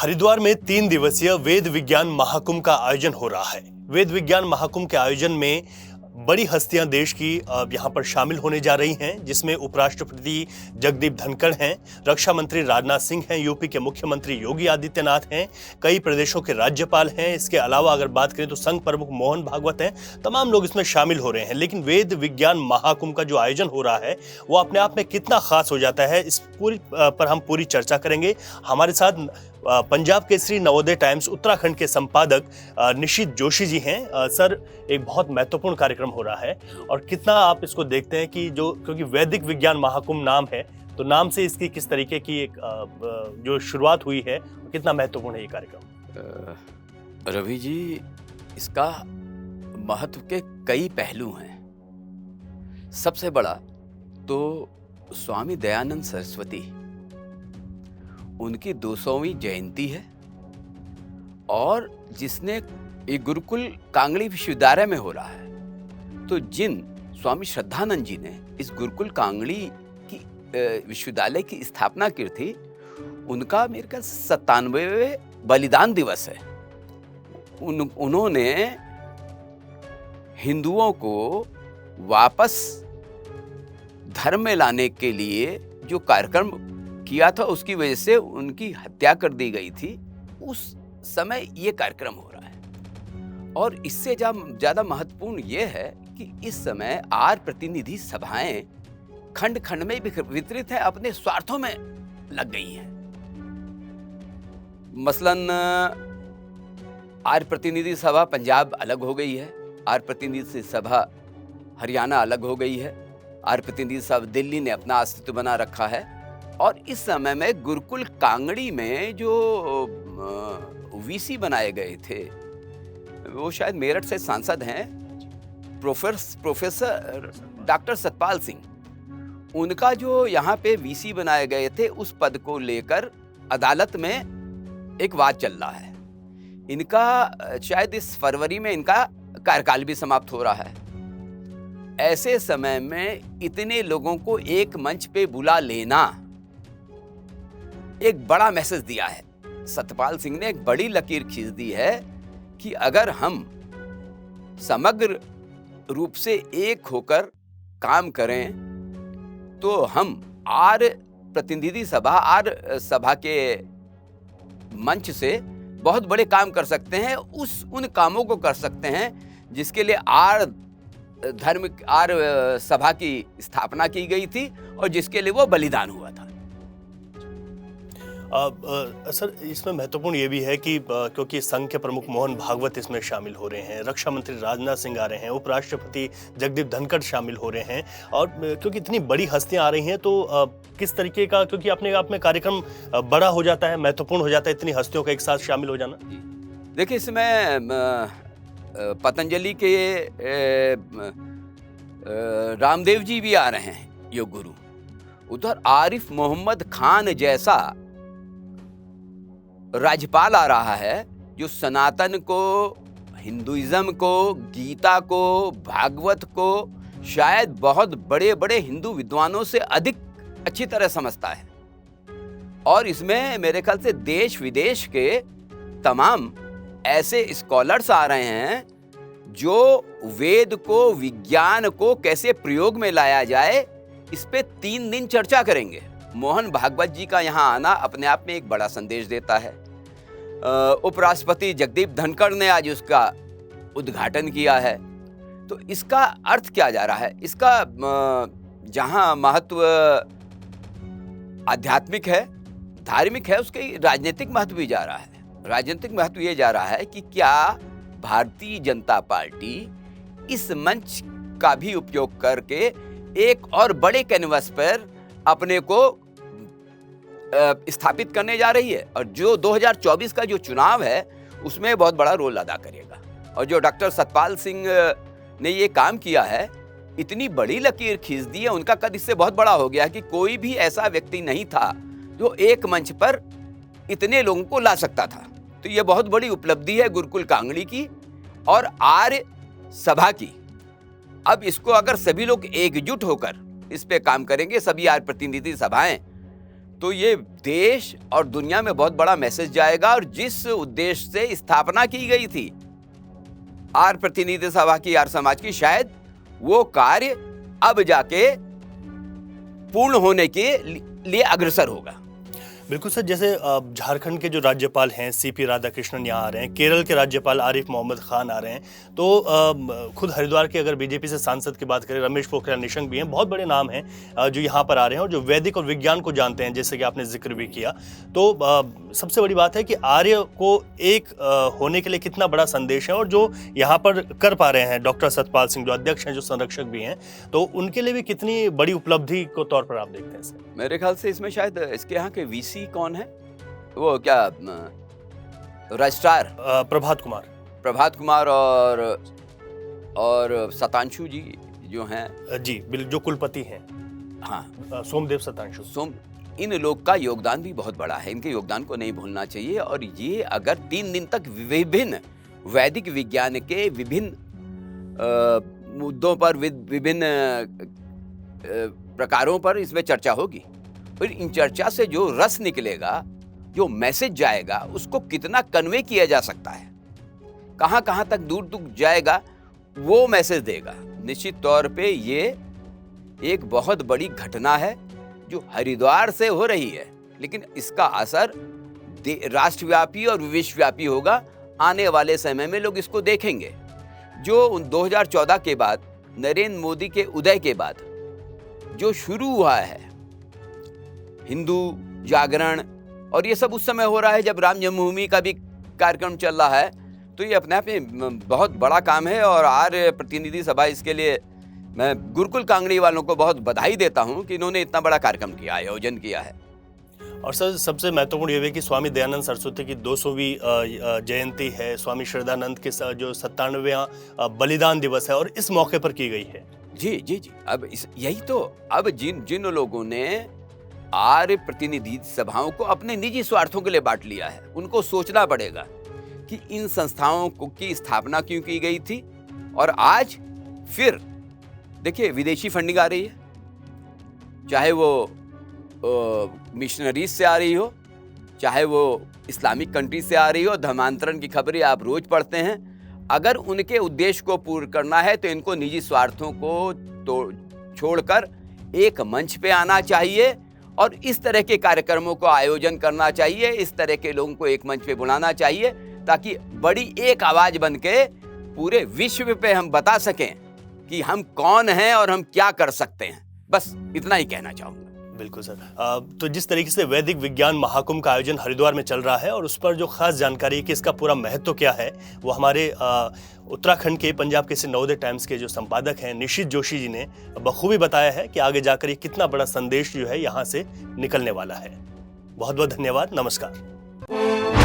हरिद्वार में 3 दिवसीय वेद विज्ञान महाकुंभ का आयोजन हो रहा है। वेद विज्ञान महाकुंभ के आयोजन में बड़ी हस्तियां देश की यहां पर शामिल होने जा रही हैं, जिसमें उपराष्ट्रपति जगदीप धनखड़ हैं, रक्षा मंत्री राजनाथ सिंह हैं, यूपी के मुख्यमंत्री योगी आदित्यनाथ हैं, कई प्रदेशों के राज्यपाल हैं। इसके अलावा अगर बात करें तो संघ प्रमुख मोहन भागवत हैं। तमाम लोग इसमें शामिल हो रहे हैं। लेकिन वेद विज्ञान महाकुंभ का जो आयोजन हो रहा है वो अपने आप में कितना खास हो जाता है, इस पूरी पर हम पूरी चर्चा करेंगे। हमारे साथ पंजाब केसरी, नवोदय टाइम्स उत्तराखंड के संपादक निशित जोशी जी हैं। सर, एक बहुत महत्वपूर्ण कार्यक्रम हो रहा है और कितना आप इसको देखते हैं कि क्योंकि वैदिक विज्ञान महाकुंभ नाम है, तो नाम से इसकी किस तरीके की एक जो शुरुआत हुई है, कितना महत्वपूर्ण है ये कार्यक्रम? रवि जी, इसका महत्व के कई पहलू हैं। सबसे बड़ा तो स्वामी दयानंद सरस्वती, उनकी 200वीं जयंती है और जिसने ये गुरुकुल कांगड़ी विश्वविद्यालय में हो रहा है। तो जिन स्वामी श्रद्धानंद जी ने इस गुरुकुल कांगड़ी की विश्वविद्यालय की स्थापना की थी, उनका मेरे ख्याल 97वें बलिदान दिवस है। उन्होंने हिंदुओं को वापस धर्म में लाने के लिए जो कार्यक्रम किया था, उसकी वजह से उनकी हत्या कर दी गई थी। उस समय ये कार्यक्रम हो रहा है और इससे ज्यादा महत्वपूर्ण ये है कि इस समय प्रतिनिधि सभाएं खंड खंड में वितरित हैं, अपने स्वार्थों में लग गई हैं। मसलन प्रतिनिधि सभा पंजाब अलग हो गई है, प्रतिनिधि सभा हरियाणा अलग हो गई है, प्रतिनिधि सभा दिल्ली ने अपना अस्तित्व बना रखा है। और इस समय में गुरुकुल कांगड़ी में जो वीसी बनाए गए थे, वो शायद मेरठ से सांसद हैं, प्रोफेसर डॉक्टर सतपाल सिंह। उनका जो यहाँ पे वीसी बनाए गए थे, उस पद को लेकर अदालत में एक वाद चल रहा है। इनका शायद इस फरवरी में इनका कार्यकाल भी समाप्त हो रहा है। ऐसे समय में इतने लोगों को एक मंच पे बुला लेना एक बड़ा मैसेज दिया है। सतपाल सिंह ने एक बड़ी लकीर खींच दी है कि अगर हम समग्र रूप से एक होकर काम करें तो हम प्रतिनिधि सभा के मंच से बहुत बड़े काम कर सकते हैं। उन कामों को कर सकते हैं जिसके लिए सभा की स्थापना की गई थी और जिसके लिए वो बलिदान हुआ था। सर, इसमें महत्वपूर्ण ये भी है कि क्योंकि संघ के प्रमुख मोहन भागवत इसमें शामिल हो रहे हैं, रक्षा मंत्री राजनाथ सिंह आ रहे हैं, उपराष्ट्रपति जगदीप धनखड़ शामिल हो रहे हैं, और क्योंकि इतनी बड़ी हस्तियां आ रही हैं, तो किस तरीके का, क्योंकि अपने आप में कार्यक्रम बड़ा हो जाता है, महत्वपूर्ण हो जाता है, इतनी हस्तियों का एक साथ शामिल हो जाना। देखिए, इसमें पतंजलि के रामदेव जी भी आ रहे हैं, योग गुरु। उधर आरिफ मोहम्मद खान जैसा राज्यपाल आ रहा है, जो सनातन को, हिंदुइज्म को, गीता को, भागवत को शायद बहुत बड़े बड़े हिंदू विद्वानों से अधिक अच्छी तरह समझता है। और इसमें मेरे ख्याल से देश विदेश के तमाम ऐसे स्कॉलर्स आ रहे हैं जो वेद को, विज्ञान को कैसे प्रयोग में लाया जाए, इस पे 3 दिन चर्चा करेंगे। मोहन भागवत जी का यहाँ आना अपने आप में एक बड़ा संदेश देता है। उपराष्ट्रपति जगदीप धनखड़ ने आज उसका उद्घाटन किया है। तो इसका अर्थ क्या जा रहा है? इसका जहाँ महत्व आध्यात्मिक है, धार्मिक है, उसके राजनीतिक महत्व भी जा रहा है। राजनीतिक महत्व ये जा रहा है कि क्या भारतीय जनता पार्टी इस मंच का भी उपयोग करके एक और बड़े कैनवस पर अपने को स्थापित करने जा रही है, और जो 2024 का जो चुनाव है उसमें बहुत बड़ा रोल अदा करेगा। और जो डॉक्टर सतपाल सिंह ने ये काम किया है, इतनी बड़ी लकीर खींच दी है, उनका कद इससे बहुत बड़ा हो गया कि कोई भी ऐसा व्यक्ति नहीं था जो एक मंच पर इतने लोगों को ला सकता था। तो ये बहुत बड़ी उपलब्धि है गुरुकुल कांगड़ी की और आर्य सभा की। अब इसको अगर सभी लोग एकजुट होकर इस पे काम करेंगे, सभी प्रतिनिधि सभाएं, तो ये देश और दुनिया में बहुत बड़ा मैसेज जाएगा। और जिस उद्देश्य से स्थापना की गई थी आर्य प्रतिनिधि सभा की, आर्य समाज की, शायद वो कार्य अब जाके पूर्ण होने के लिए अग्रसर होगा। बिल्कुल सर, जैसे झारखंड के जो राज्यपाल हैं सीपी राधाकृष्णन यहाँ आ रहे हैं, केरल के राज्यपाल आरिफ मोहम्मद खान आ रहे हैं, तो खुद हरिद्वार के अगर बीजेपी से सांसद की बात करें रमेश पोखरियाल निशंक भी हैं, बहुत बड़े नाम हैं जो यहाँ पर आ रहे हैं और जो वैदिक और विज्ञान को जानते हैं, जैसे कि आपने जिक्र भी किया। तो सबसे बड़ी बात है कि आर्य को एक होने के लिए कितना बड़ा संदेश है, और जो यहाँ पर कर पा रहे हैं डॉक्टर सतपाल सिंह जो अध्यक्ष हैं, जो संरक्षक भी हैं, तो उनके लिए भी कितनी बड़ी उपलब्धि को तौर पर आप देखते हैं सर? मेरे ख्याल से इसमें शायद इसके यहाँ के वीसी कौन है, वो क्या रजिस्ट्रार प्रभात कुमार और सतांशु जी जो हैं जी, जो कुलपति हैं, हाँ, सोमदेव सतांशु, इन लोग का योगदान भी बहुत बड़ा है। इनके योगदान को नहीं भूलना चाहिए। और ये अगर 3 दिन तक विभिन्न वैदिक विज्ञान के विभिन्न मुद्दों पर, विभिन्न प्रकारों पर इसमें चर्चा होगी, और इन चर्चा से जो रस निकलेगा, जो मैसेज जाएगा, उसको कितना कन्वे किया जा सकता है, कहां कहां तक दूर तक जाएगा, वो मैसेज देगा। निश्चित तौर पे ये एक बहुत बड़ी घटना है जो हरिद्वार से हो रही है, लेकिन इसका असर राष्ट्रव्यापी और विश्वव्यापी होगा। आने वाले समय में लोग इसको देखेंगे। जो 2014 के बाद, नरेंद्र मोदी के उदय के बाद जो शुरू हुआ है हिंदू जागरण, और ये सब उस समय हो रहा है जब राम जन्मभूमि का भी कार्यक्रम चल रहा है, तो ये अपने आप में बहुत बड़ा काम है। और आर्य प्रतिनिधि सभा, इसके लिए मैं गुरुकुल कांगड़ी वालों को बहुत बधाई देता हूं कि इन्होंने इतना बड़ा कार्यक्रम किया, आयोजन किया है। और सर, सबसे महत्वपूर्ण ये है कि स्वामी दयानंद सरस्वती की 200वीं जयंती है, स्वामी श्रद्धानंद के जो 97वां बलिदान दिवस है, और इस मौके पर की गई है। जी जी जी, अब यही तो, अब जिन लोगों ने आर्य प्रतिनिधि सभाओं को अपने निजी स्वार्थों के लिए बांट लिया है, उनको सोचना पड़ेगा कि इन संस्थाओं की स्थापना क्यों की गई थी। और आज फिर देखिए विदेशी फंडिंग आ रही है, चाहे वो मिशनरीज से आ रही हो, चाहे वो इस्लामिक कंट्री से आ रही हो। धर्मांतरण की खबरें आप रोज पढ़ते हैं। अगर उनके उद्देश्य को पूर्ण करना है तो इनको निजी स्वार्थों को तो छोड़कर एक मंच पे आना चाहिए और इस तरह के कार्यक्रमों को आयोजन करना चाहिए। इस तरह के लोगों को एक मंच पे बुलाना चाहिए ताकि बड़ी एक आवाज बन के पूरे विश्व पे हम बता सकें कि हम कौन हैं और हम क्या कर सकते हैं। बस इतना ही कहना चाहूँगा। बिल्कुल सर। तो जिस तरीके से वैदिक विज्ञान महाकुंभ का आयोजन हरिद्वार में चल रहा है और उस पर जो खास जानकारी है कि इसका पूरा महत्व क्या है, वो हमारे उत्तराखंड के पंजाब केसरी नवोदय टाइम्स के जो संपादक हैं निशित जोशी जी ने बखूबी बताया है कि आगे जाकर ये कितना बड़ा संदेश जो है यहाँ से निकलने वाला है। बहुत बहुत धन्यवाद। नमस्कार।